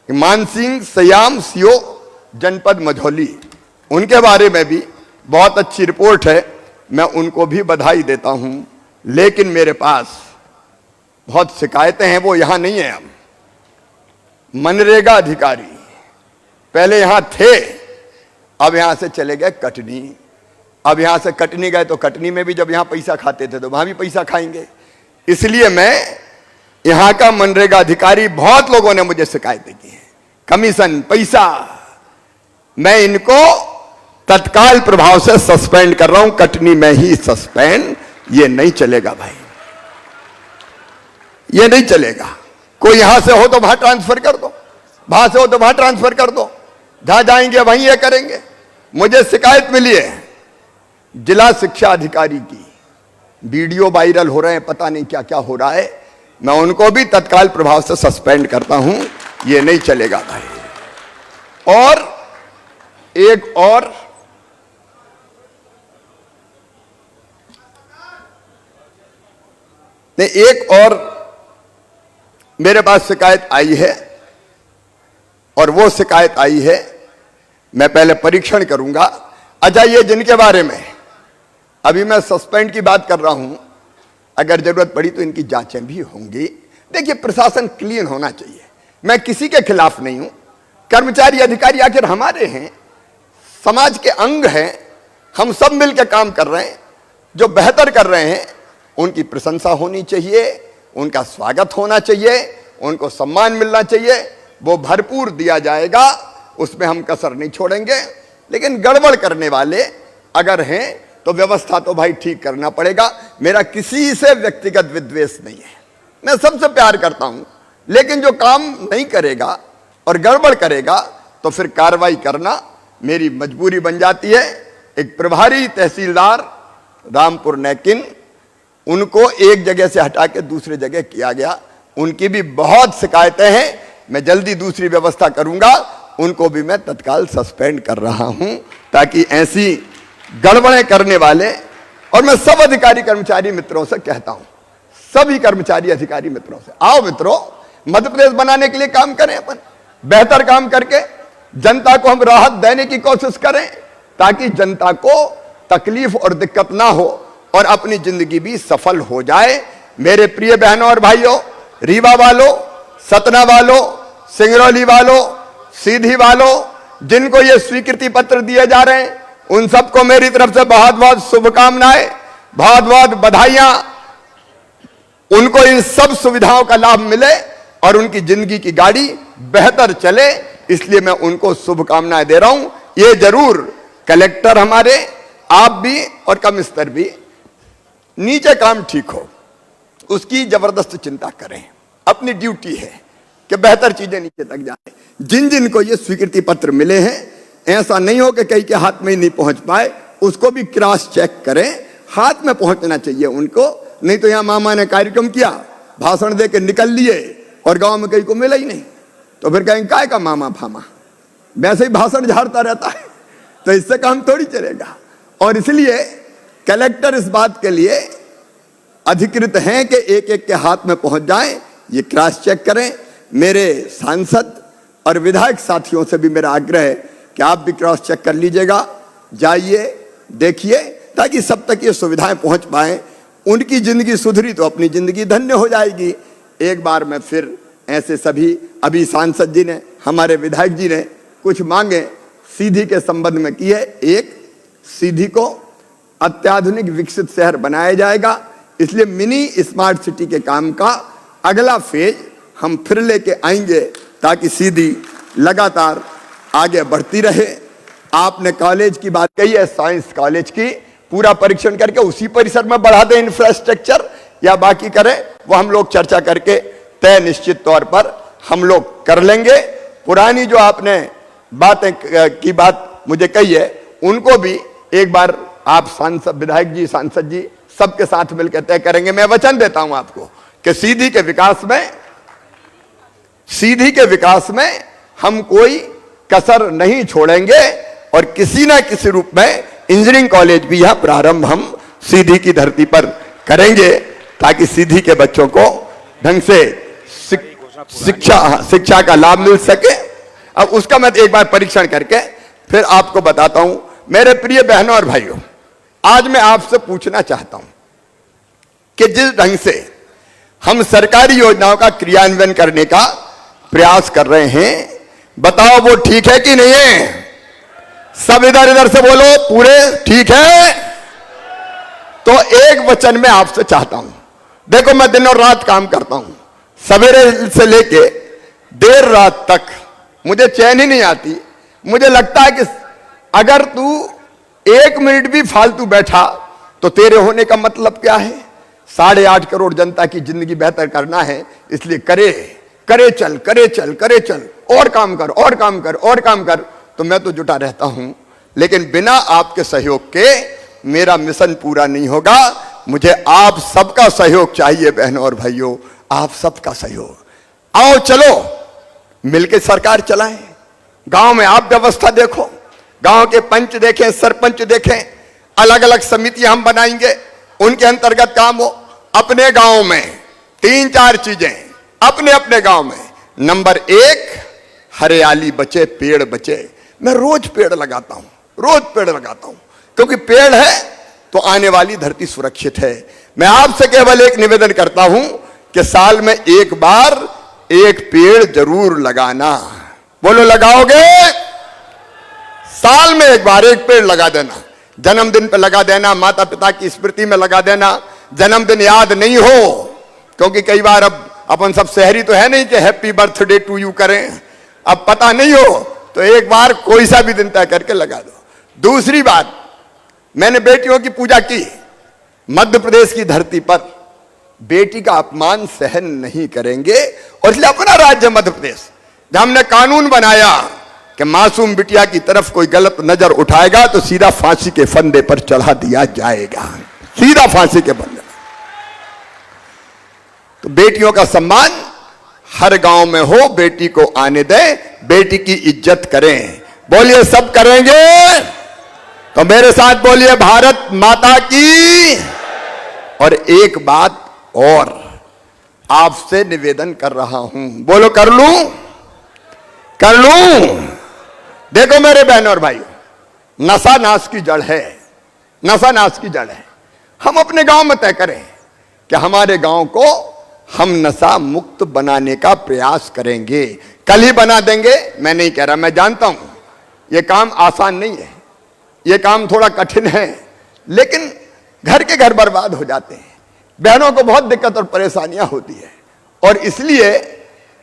मानसिंह सयाम सीओ जनपद मझौली, उनके बारे में भी बहुत अच्छी रिपोर्ट है, मैं उनको भी बधाई देता हूं। लेकिन मेरे पास बहुत शिकायतें हैं, वो यहां नहीं है। अब मनरेगा अधिकारी पहले यहां थे, अब यहां से चले गए कटनी। अब यहां से कटनी गए तो कटनी में भी जब यहां पैसा खाते थे तो वहां भी पैसा खाएंगे। इसलिए मैं यहां का मनरेगा अधिकारी, बहुत लोगों ने मुझे शिकायतें की हैं, कमीशन पैसा, मैं इनको तत्काल प्रभाव से सस्पेंड कर रहा हूं। कटनी में ही सस्पेंड, ये नहीं चलेगा भाई, ये नहीं चलेगा। कोई यहां से हो तो वहां ट्रांसफर कर दो, वहां से हो तो वहां ट्रांसफर कर दो, जहां जाएंगे वहीं ये करेंगे। मुझे शिकायत मिली है जिला शिक्षा अधिकारी की, वीडियो वायरल हो रहे हैं, पता नहीं क्या क्या हो रहा है, मैं उनको भी तत्काल प्रभाव से सस्पेंड करता हूं, ये नहीं चलेगा भाई। और एक और नहीं, एक और मेरे पास शिकायत आई है, और वो शिकायत आई है, मैं पहले परीक्षण करूंगा। अच्छा, ये जिनके बारे में अभी मैं सस्पेंड की बात कर रहा हूं, अगर जरूरत पड़ी तो इनकी जांचें भी होंगी। देखिए, प्रशासन क्लीन होना चाहिए, मैं किसी के खिलाफ नहीं हूं। कर्मचारी अधिकारी आखिर हमारे हैं, समाज के अंग हैं, हम सब मिलकर काम कर रहे हैं। जो बेहतर कर रहे हैं उनकी प्रशंसा होनी चाहिए, उनका स्वागत होना चाहिए, उनको सम्मान मिलना चाहिए, वो भरपूर दिया जाएगा, उसमें हम कसर नहीं छोड़ेंगे। लेकिन गड़बड़ करने वाले अगर हैं तो व्यवस्था तो भाई ठीक करना पड़ेगा। मेरा किसी से व्यक्तिगत विद्वेष नहीं है, मैं सबसे प्यार करता हूं, लेकिन जो काम नहीं करेगा और गड़बड़ करेगा तो फिर कार्रवाई करना मेरी मजबूरी बन जाती है। एक प्रभारी तहसीलदार रामपुर नैकिन, उनको एक जगह से हटा के दूसरे जगह किया गया, उनकी भी बहुत शिकायतें हैं, मैं जल्दी दूसरी व्यवस्था करूंगा, उनको भी मैं तत्काल सस्पेंड कर रहा हूं, ताकि ऐसी गड़बड़ें करने वाले, और मैं सब अधिकारी कर्मचारी मित्रों से कहता हूं, सभी कर्मचारी अधिकारी मित्रों से, आओ मित्रों, मध्य प्रदेश बनाने के लिए काम करें, अपन बेहतर काम करके जनता को हम राहत देने की कोशिश करें, ताकि जनता को तकलीफ और दिक्कत ना हो और अपनी जिंदगी भी सफल हो जाए। मेरे प्रिय बहनों और भाइयों, रीवा वालों, सतना वालों, सिंगरौली वालों, सीधी वालों, जिनको ये स्वीकृति पत्र दिए जा रहे हैं, उन सबको मेरी तरफ से बहुत बहुत शुभकामनाएं, बहुत बहुत बधाइयां। उनको इन सब सुविधाओं का लाभ मिले और उनकी जिंदगी की गाड़ी बेहतर चले, इसलिए मैं उनको शुभकामनाएं दे रहा हूं। ये जरूर कलेक्टर हमारे, आप भी और कमिश्नर भी, नीचे काम ठीक हो उसकी जबरदस्त चिंता करें। अपनी ड्यूटी है कि बेहतर चीजें नीचे तक जाए। जिन जिन को ये स्वीकृति पत्र मिले हैं, ऐसा नहीं हो कि कई के हाथ में ही नहीं पहुंच पाए, उसको भी क्रॉस चेक करें, हाथ में पहुंचना चाहिए उनको। नहीं तो यहां मामा ने कार्यक्रम किया, भाषण दे के निकल लिए और गांव में कहीं को मिला ही नहीं, तो फिर कहेंगे काय का मामा फामा, वैसे ही भाषण झाड़ता रहता है, तो इससे काम थोड़ी चलेगा। और इसलिए कलेक्टर इस बात के लिए अधिकृत हैं कि एक एक के हाथ में पहुंच जाए, ये क्रॉस चेक करें। मेरे सांसद और विधायक साथियों से भी मेरा आग्रह है कि आप भी क्रॉस चेक कर लीजिएगा, जाइए देखिए, ताकि सब तक ये सुविधाएं पहुंच पाए। उनकी जिंदगी सुधरी तो अपनी जिंदगी धन्य हो जाएगी। एक बार मैं फिर ऐसे सभी, अभी सांसद जी ने, हमारे विधायक जी ने कुछ मांगे सीधी के संबंध में की है। एक, सीधी को अत्याधुनिक विकसित शहर बनाया जाएगा, इसलिए मिनी स्मार्ट सिटी के काम का अगला फेज हम फिर लेके आएंगे, ताकि सीधी लगातार आगे बढ़ती रहे। आपने कॉलेज की बात कही है, साइंस कॉलेज की, पूरा परीक्षण करके उसी परिसर में बढ़ा दें इंफ्रास्ट्रक्चर या बाकी करें, वो हम लोग चर्चा करके तय निश्चित तौर पर हम लोग कर लेंगे। पुरानी जो आपने बातें की बात मुझे कही है, उनको भी एक बार आप सांसद, विधायक जी, सांसद जी सबके साथ मिलकर तय करेंगे। मैं वचन देता हूं आपको कि सीधी के विकास में हम कोई कसर नहीं छोड़ेंगे और किसी ना किसी रूप में इंजीनियरिंग कॉलेज भी यहां प्रारंभ हम सीधी की धरती पर करेंगे, ताकि सीधी के बच्चों को ढंग से शिक्षा का लाभ मिल सके। अब उसका मैं एक बार परीक्षण करके फिर आपको बताता हूं। मेरे प्रिय बहनों और भाइयों, आज मैं आपसे पूछना चाहता हूं कि जिस ढंग से हम सरकारी योजनाओं का क्रियान्वयन करने का प्रयास कर रहे हैं, बताओ वो ठीक है कि नहीं है? सब इधर इधर से बोलो, पूरे ठीक है? तो एक वचन में आपसे चाहता हूं, देखो मैं दिन और रात काम करता हूं, सवेरे से लेके देर रात तक मुझे चैन ही नहीं आती। मुझे लगता है कि अगर तू 1 मिनट भी फालतू बैठा तो तेरे होने का मतलब क्या है? 8.5 करोड़ जनता की जिंदगी बेहतर करना है, इसलिए करे चल, और काम कर। तो मैं तो जुटा रहता हूं, लेकिन बिना आपके सहयोग के मेरा मिशन पूरा नहीं होगा। मुझे आप सबका सहयोग चाहिए बहनों और भाइयों, आप सबका सहयोग। आओ चलो मिलके सरकार चलाएं। गांव में आप व्यवस्था देखो, गांव के पंच देखें, सरपंच देखें, अलग अलग समितियां हम बनाएंगे, उनके अंतर्गत काम हो। अपने गांव में 3-4 चीजें अपने अपने गांव में। नंबर 1, हरियाली बचे, पेड़ बचे। मैं रोज पेड़ लगाता हूं, क्योंकि पेड़ है तो आने वाली धरती सुरक्षित है। मैं आपसे केवल एक निवेदन करता हूं कि साल में एक बार एक पेड़ जरूर लगाना। बोलो लगाओगे? साल में एक बार एक पेड़ लगा देना, जन्मदिन पे लगा देना, माता पिता की स्मृति में लगा देना। जन्मदिन याद नहीं हो, क्योंकि कई बार अब अपन सब शहरी तो है नहीं कि हैप्पी बर्थडे टू यू करें, अब पता नहीं हो तो एक बार कोई सा भी दिन तय करके लगा दो। दूसरी बात, मैंने बेटियों की पूजा की। मध्य प्रदेश की धरती पर बेटी का अपमान सहन नहीं करेंगे, और इसलिए अपना राज्य मध्य प्रदेश, जहां हमने कानून बनाया कि मासूम बिटिया की तरफ कोई गलत नजर उठाएगा तो सीधा फांसी के फंदे पर चढ़ा दिया जाएगा, सीधा फांसी के फंदे। तो बेटियों का सम्मान हर गांव में हो, बेटी को आने दें, बेटी की इज्जत करें। बोलिए सब करेंगे? तो मेरे साथ बोलिए भारत माता की। और एक बात और आपसे निवेदन कर रहा हूं, बोलो कर लूं? देखो मेरे बहनों और भाइयों, नशा नाश की जड़ है। हम अपने गांव में तय करें कि हमारे गांव को हम नशा मुक्त बनाने का प्रयास करेंगे। कल ही बना देंगे मैं नहीं कह रहा, मैं जानता हूं यह काम आसान नहीं है, यह काम थोड़ा कठिन है, लेकिन घर के घर बर्बाद हो जाते हैं, बहनों को बहुत दिक्कत और परेशानियां होती है, और इसलिए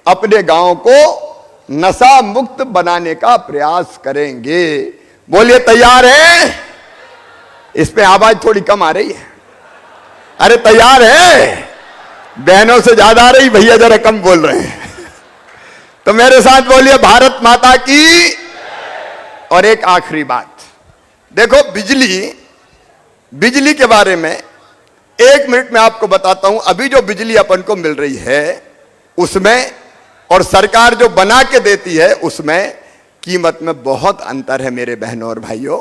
अपने गांव को नशा मुक्त बनाने का प्रयास करेंगे। बोलिए तैयार है? इसमें आवाज थोड़ी कम आ रही है। अरे तैयार है? बहनों से ज्यादा आ रही, भैया जरा कम बोल रहे हैं। तो मेरे साथ बोलिए भारत माता की। और एक आखिरी बात, देखो बिजली के बारे में 1 मिनट में आपको बताता हूं। अभी जो बिजली अपन को मिल रही है उसमें और सरकार जो बना के देती है उसमें कीमत में बहुत अंतर है मेरे बहनों और भाइयों।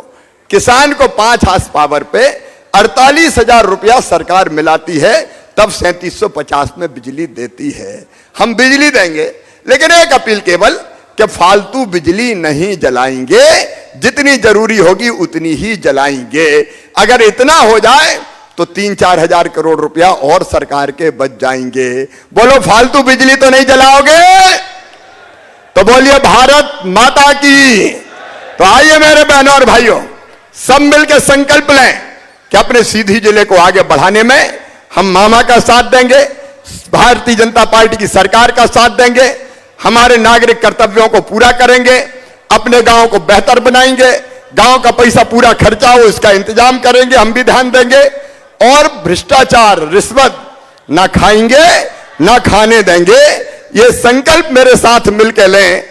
किसान को 5 हार्स पावर पे 48,000 रुपया सरकार मिलाती है, तब 3750 में बिजली देती है। हम बिजली देंगे, लेकिन एक अपील केवल कि फालतू बिजली नहीं जलाएंगे, जितनी जरूरी होगी उतनी ही जलाएंगे। अगर इतना हो जाए तो 3-4 हजार करोड़ रुपया और सरकार के बच जाएंगे। बोलो फालतू बिजली तो नहीं जलाओगे? तो बोलिए भारत माता की। तो आइए मेरे बहनों और भाइयों, सब मिलकर संकल्प लें कि अपने सीधी जिले को आगे बढ़ाने में हम मामा का साथ देंगे, भारतीय जनता पार्टी की सरकार का साथ देंगे, हमारे नागरिक कर्तव्यों को पूरा करेंगे, अपने गांव को बेहतर बनाएंगे, गांव का पैसा पूरा खर्चा हो इसका इंतजाम करेंगे, हम भी ध्यान देंगे। और भ्रष्टाचार रिश्वत ना खाएंगे ना खाने देंगे। ये संकल्प मेरे साथ मिलकर लें।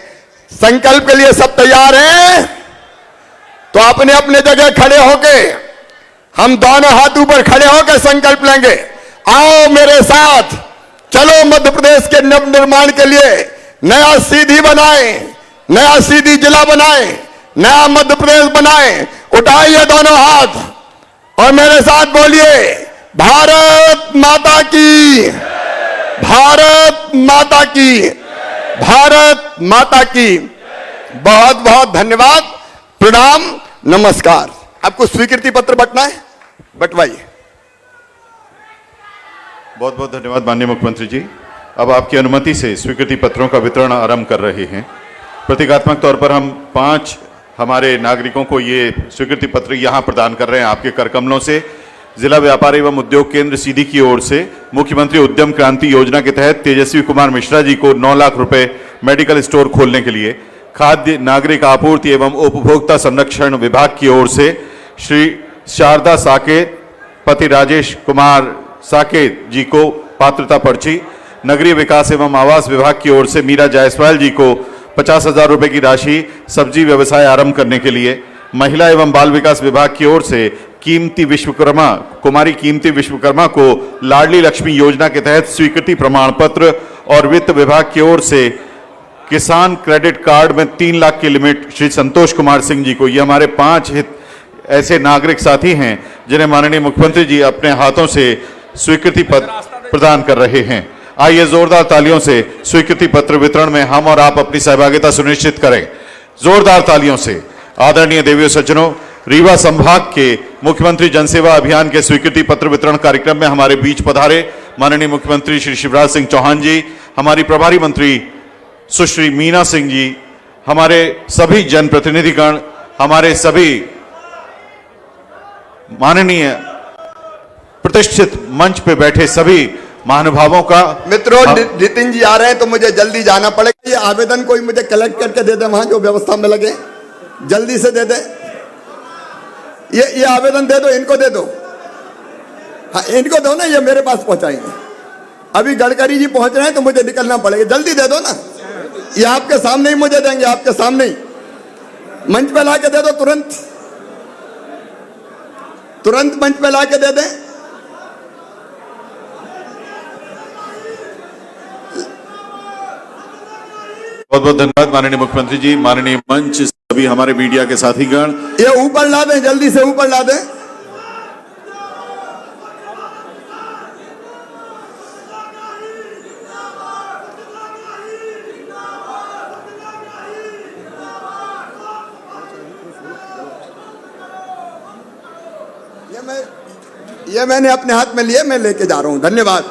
संकल्प के लिए सब तैयार हैं? तो अपने अपने जगह खड़े होके हम दोनों हाथ ऊपर खड़े होकर संकल्प लेंगे। आओ मेरे साथ, चलो मध्य प्रदेश के नव निर्माण के लिए नया सीधी बनाएं, नया सीधी जिला बनाएं, नया मध्य प्रदेश बनाएं। उठाइए दोनों हाथ और मेरे साथ बोलिए, भारत माता की, भारत माता की, भारत माता की। बहुत बहुत धन्यवाद, प्रणाम, नमस्कार। आपको स्वीकृति पत्र बंटना है, बंटवाइए। बहुत बहुत धन्यवाद माननीय मुख्यमंत्री जी। अब आपकी अनुमति से स्वीकृति पत्रों का वितरण आरंभ कर रहे हैं। प्रतीकात्मक तौर पर हम 5 हमारे नागरिकों को ये स्वीकृति पत्र यहाँ प्रदान कर रहे हैं आपके कर कमलों से। जिला व्यापार एवं उद्योग केंद्र सीधी की ओर से मुख्यमंत्री उद्यम क्रांति योजना के तहत तेजस्वी कुमार मिश्रा जी को 9 लाख रुपए मेडिकल स्टोर खोलने के लिए, खाद्य नागरिक आपूर्ति एवं उपभोक्ता संरक्षण विभाग की ओर से श्री शारदा साकेत, पति राजेश कुमार साकेत जी को पात्रता पर्ची, नगरीय विकास एवं आवास विभाग की ओर से मीरा जायसवाल जी को 50,000 रुपए की राशि सब्जी व्यवसाय आरंभ करने के लिए, महिला एवं बाल विकास विभाग की ओर से कीमती विश्वकर्मा, कुमारी कीमती विश्वकर्मा को लाडली लक्ष्मी योजना के तहत स्वीकृति प्रमाण पत्र, और वित्त विभाग की ओर से किसान क्रेडिट कार्ड में 3 लाख की लिमिट श्री संतोष कुमार सिंह जी को। ये हमारे 5 ऐसे नागरिक साथी हैं जिन्हें माननीय मुख्यमंत्री जी अपने हाथों से स्वीकृति पत्र प्रदान कर रहे हैं। आइए जोरदार तालियों से स्वीकृति पत्र वितरण में हम और आप अपनी सहभागिता सुनिश्चित करें। जोरदार तालियों से। आदरणीय देवियों सज्जनों, रीवा संभाग के मुख्यमंत्री जनसेवा अभियान के स्वीकृति पत्र वितरण कार्यक्रम में हमारे बीच पधारे माननीय मुख्यमंत्री श्री शिवराज सिंह चौहान जी, हमारी प्रभारी मंत्री सुश्री मीना सिंह जी, हमारे सभी जनप्रतिनिधिगण, हमारे सभी माननीय प्रतिष्ठित मंच पे बैठे सभी महानुभावों का। मित्रों, नितिन जी आ रहे हैं तो मुझे जल्दी जाना पड़ेगा। ये आवेदन कोई मुझे कलेक्ट करके दे दे, वहां जो व्यवस्था में लगे जल्दी से दे दे। ये आवेदन दे दो, इनको दे दो। हाँ, इनको दो ना, ये मेरे पास पहुंचाएंगे। अभी गडकरी जी पहुंच रहे हैं तो मुझे निकलना पड़ेगा, जल्दी दे दो ना। ये आपके सामने ही मुझे देंगे, आपके सामने ही मंच पे ला के दे दो, तुरंत तुरंत मंच पे ला के दे दें। बहुत बहुत धन्यवाद माननीय मुख्यमंत्री जी, माननीय मंच, सभी हमारे मीडिया के साथीगण। ये ऊपर ला दें, जल्दी से ऊपर ला दें। ये मैंने अपने हाथ में लिए, मैं लेके जा रहा हूं। धन्यवाद।